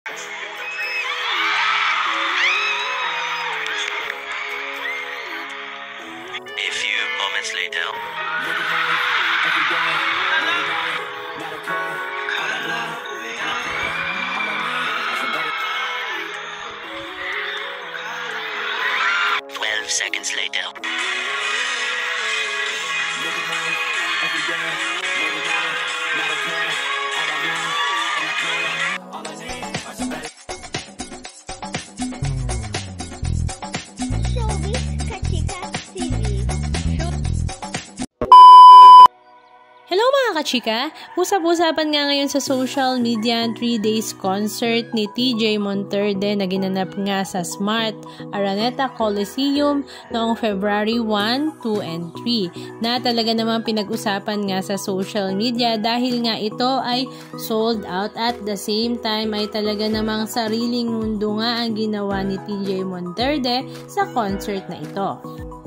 A few moments later. 12 seconds later. Hello mga kachika! Usap-usapan nga ngayon sa social media ang 3 days concert ni TJ Monterde na ginanap nga sa Smart Araneta Coliseum noong February 1, 2, and 3 na talaga namang pinag-usapan nga sa social media dahil nga ito ay sold out at the same time ay talaga namang sariling mundo nga ang ginawa ni TJ Monterde sa concert na ito.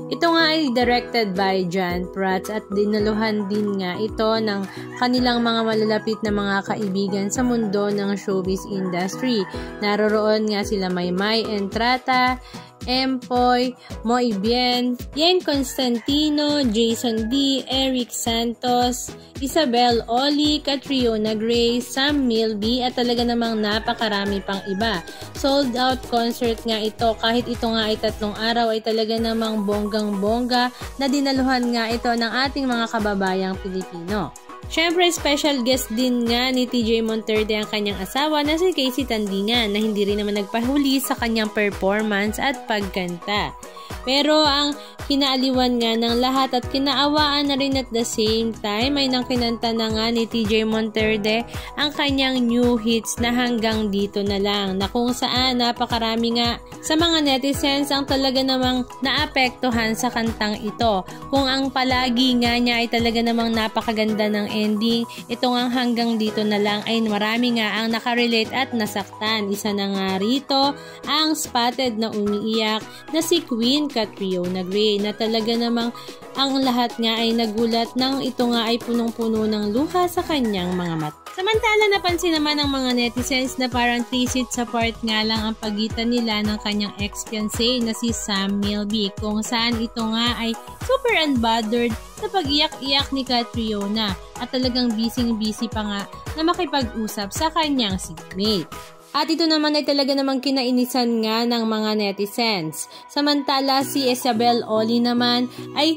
Ito nga ay directed by Jan Prats at dinaluhan din nga ito ng kanilang mga malalapit na mga kaibigan sa mundo ng showbiz industry. Naroroon nga sila Maymay Entrata, Empoy, Moy Bien, Yen Constantino, Jason D, Eric Santos, Isabel Oli, Catriona Gray, Sam Milby at talaga namang napakarami pang iba. Sold out concert nga ito kahit ito nga ay 3 araw ay talaga namang bonggang-bongga na dinaluhan nga ito ng ating mga kababayang Pilipino. Syempre, special guest din nga ni TJ Monterde ang kanyang asawa na si Casey Tandingan na hindi rin naman nagpahuli sa kanyang performance at pagkanta. Pero ang kinaaliwan nga ng lahat at kinaawaan na rin at the same time ay nang kinanta na nga ni TJ Monterde ang kanyang new hits na Hanggang Dito Na Lang na kung saan napakarami nga sa mga netizens ang talaga namang naapektuhan sa kantang ito. Kung ang palagi nga niya ay talaga namang napakaganda ng ending, ito nga Hanggang Dito Na Lang ay marami nga ang nakarelate at nasaktan. Isa na nga rito ang spotted na umiiyak na si Queen Catriona Gray na talaga namang ang lahat nga ay nagulat nang ito nga ay punong-puno ng luha sa kanyang mga mata. Samantala napansin naman ng mga netizens na parang 3 seats apart nga lang ang pagitan nila ng kanyang ex-fiancé na si Sam Milby kung saan ito nga ay super unbothered sa pag-iyak-iyak ni Catriona at talagang busy-busy pa nga na makipag-usap sa kanyang seatmate. At ito naman ay talaga namang kinainisan nga ng mga netizens. Samantala si Isabel Oli naman ay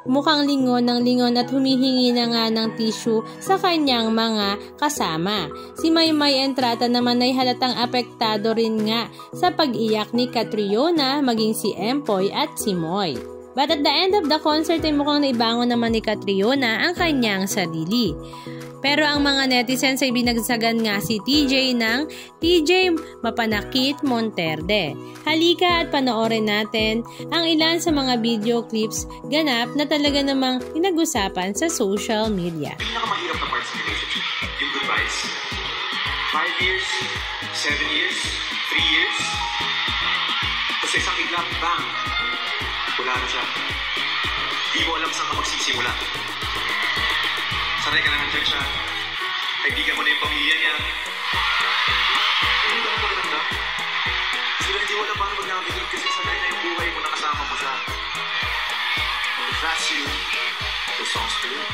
mukhang lingon ng lingon at humihingi na nga ng tissue sa kanyang mga kasama. Si Maymay Entrata naman ay halatang apektado rin nga sa pag-iyak ni Catriona, maging si Empoy at si Moy. But at the end of the concert ay mukhang naibangon naman ni Catriona ang kanyang sarili. Pero ang mga netizens ay binagsagan nga si TJ ng TJ Mapanakit Monterde. Halika at panoorin natin ang ilan sa mga video clips ganap na talaga namang pinag-usapan sa social media. Pinakamahirap na part sa relationship, yung goodbyes. 5 years, 7 years, 3 years. Tapos isang iglap, bang! Wala na siya. Di mo alam saan ka magsisimula. Sanay ka na nandiyan siya. Kaibigan mo na yung pamilya niya. Hindi ka na maganda. Sila hindi mo alam paano mag-navigate kasi sanay na yung buhay mo na kasama mo siya. If that's you, the song's for you.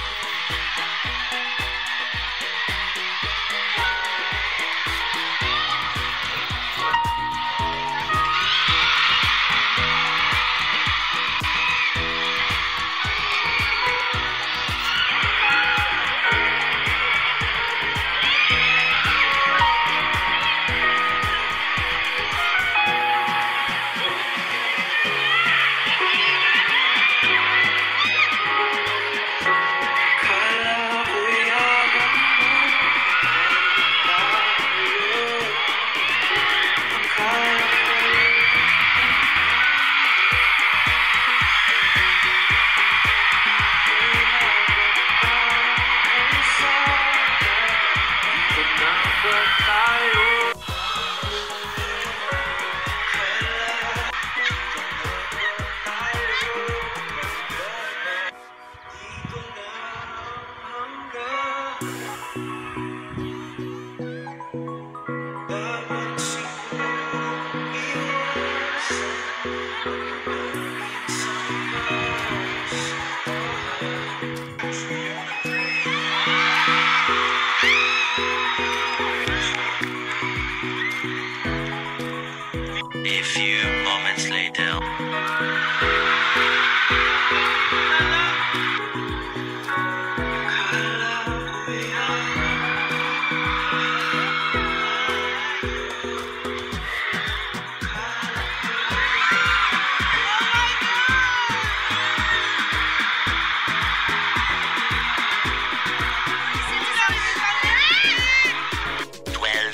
A few moments later.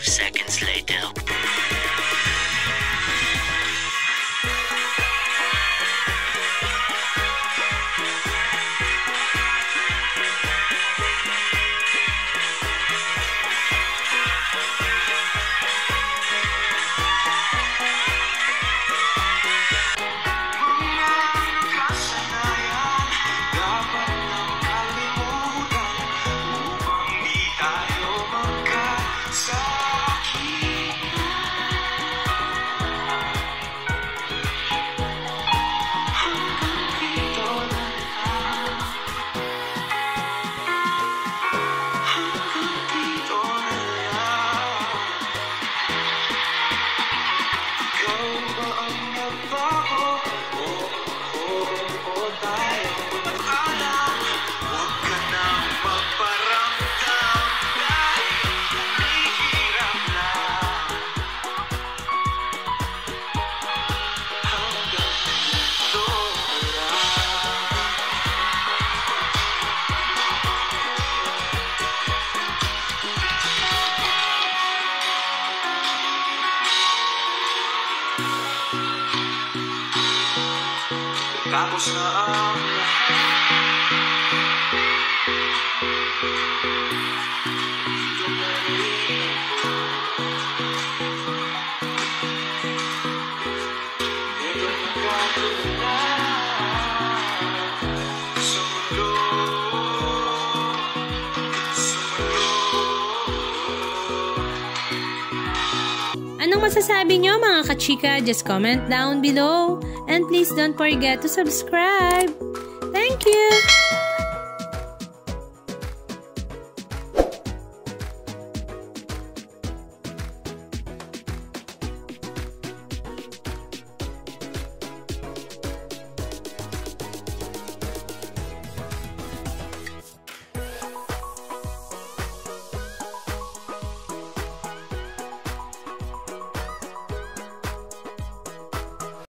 Seconds later. Tapos na ang Anong masasabi nyo mga kachika? Just comment down below. And please don't forget to subscribe. Thank you!